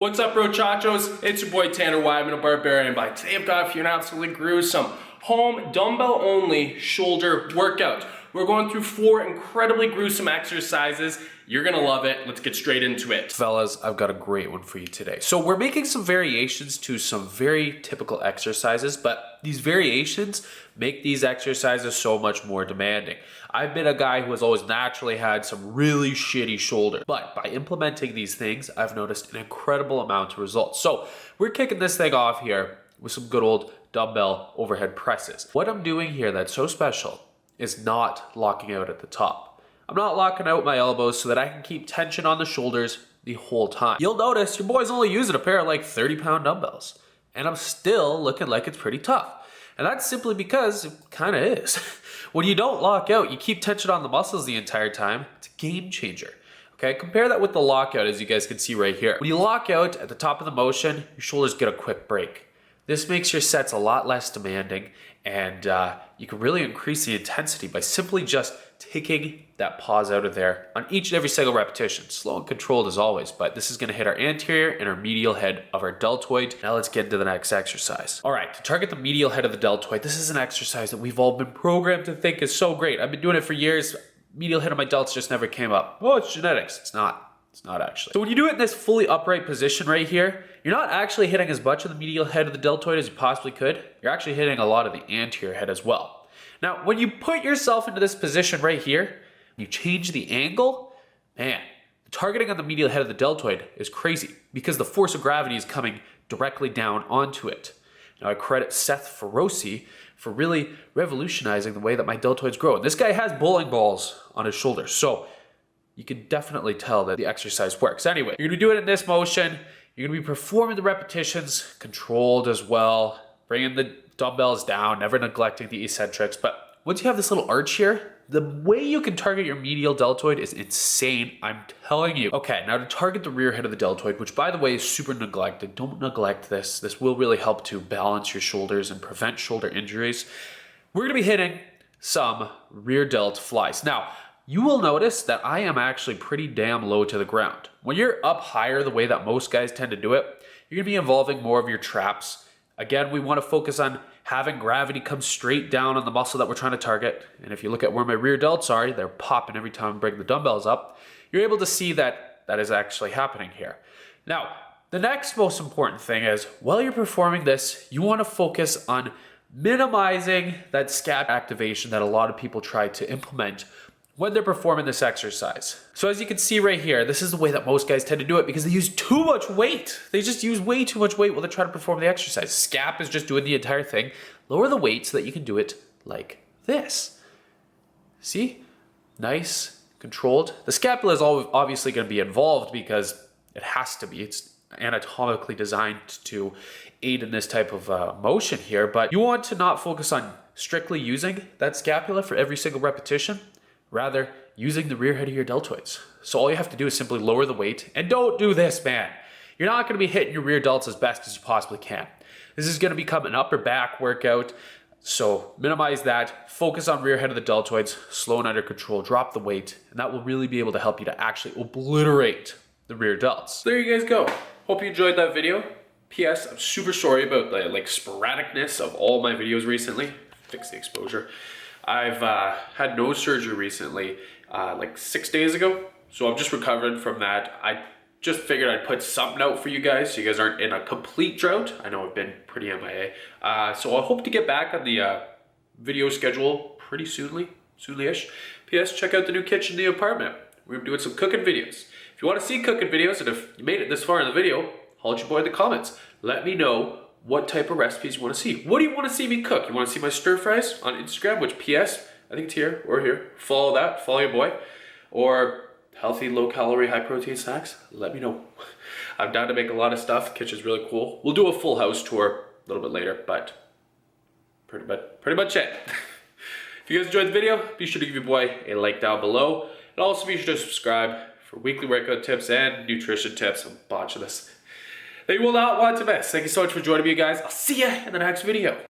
What's up, brochachos? It's your boy Tanner Wyman of BarbarianBody. Today I've got for you an absolutely gruesome home dumbbell only shoulder workout. We're going through 4 incredibly gruesome exercises. You're gonna love it. Let's get straight into it. Fellas, I've got a great one for you today. So we're making some variations to some very typical exercises, but these variations make these exercises so much more demanding. I've been a guy who has always naturally had some really shitty shoulder, but by implementing these things, I've noticed an incredible amount of results. So we're kicking this thing off here with some good old dumbbell overhead presses. What I'm doing here that's so special is not locking out at the top. I'm not locking out my elbows so that I can keep tension on the shoulders the whole time. You'll notice your boy's only using a pair of like 30-pound dumbbells, and I'm still looking like it's pretty tough. And that's simply because it kind of is. When you don't lock out, you keep tension on the muscles the entire time. It's a game changer. Okay, compare that with the lockout, as you guys can see right here. When you lock out at the top of the motion, your shoulders get a quick break. This makes your sets a lot less demanding, and you can really increase the intensity by simply just taking that pause out of there on each and every single repetition. Slow and controlled as always, but this is gonna hit our anterior and our medial head of our deltoid. Now let's get into the next exercise. All right, to target the medial head of the deltoid, this is an exercise that we've all been programmed to think is so great. I've been doing it for years. Medial head of my delts just never came up. Oh, it's genetics. It's not actually. So when you do it in this fully upright position right here, you're not actually hitting as much of the medial head of the deltoid as you possibly could. You're actually hitting a lot of the anterior head as well. Now, when you put yourself into this position right here, you change the angle, man, the targeting on the medial head of the deltoid is crazy because the force of gravity is coming directly down onto it. Now, I credit Seth Feroce for really revolutionizing the way that my deltoids grow. And this guy has bowling balls on his shoulders, so you can definitely tell that the exercise works. Anyway, you're gonna be doing it in this motion. You're gonna be performing the repetitions controlled as well, bringing the dumbbells down, never neglecting the eccentrics. But once you have this little arch here, the way you can target your medial deltoid is insane, I'm telling you. Okay, now to target the rear head of the deltoid, which by the way is super neglected, don't neglect this. This will really help to balance your shoulders and prevent shoulder injuries. We're gonna be hitting some rear delt flies. Now, you will notice that I am actually pretty damn low to the ground. When you're up higher the way that most guys tend to do it, you're gonna be involving more of your traps. Again, we wanna focus on having gravity come straight down on the muscle that we're trying to target. And if you look at where my rear delts are, they're popping every time I bring the dumbbells up. You're able to see that that is actually happening here. Now, the next most important thing is, while you're performing this, you wanna focus on minimizing that scap activation that a lot of people try to implement when they're performing this exercise. So as you can see right here, this is the way that most guys tend to do it because they use too much weight. They just use way too much weight while they're trying to perform the exercise. Scap is just doing the entire thing. Lower the weight so that you can do it like this. See? Nice, controlled. The scapula is obviously gonna be involved because it has to be. It's anatomically designed to aid in this type of motion here, but you want to not focus on strictly using that scapula for every single repetition. Rather, using the rear head of your deltoids. So all you have to do is simply lower the weight, and don't do this, man. You're not gonna be hitting your rear delts as best as you possibly can. This is gonna become an upper back workout, so minimize that, focus on rear head of the deltoids, slow and under control, drop the weight, and that will really be able to help you to actually obliterate the rear delts. There you guys go. Hope you enjoyed that video. P.S. I'm super sorry about the sporadicness of all my videos recently. Fix the exposure. I've had nose surgery recently, like 6 days ago. So I'm just recovering from that. I just figured I'd put something out for you guys so you guys aren't in a complete drought. I know I've been pretty MIA. So I hope to get back on the video schedule pretty soonly-ish. P.S. Check out the new kitchen in the apartment. We're doing some cooking videos. If you want to see cooking videos, and if you made it this far in the video, holler at your boy in the comments. Let me know what type of recipes you want to see. What do you want to see me cook? You want to see my stir fries on Instagram, which PS, I think it's here or here. Follow that, follow your boy. Or healthy, low calorie, high protein snacks? Let me know. I'm down to make a lot of stuff. Kitchen's really cool. We'll do a full house tour a little bit later, but pretty much it. If you guys enjoyed the video, be sure to give your boy a like down below. And also be sure to subscribe for weekly workout tips and nutrition tips. I'm botching this that you will not want to miss. Thank you so much for joining me, guys. I'll see you in the next video.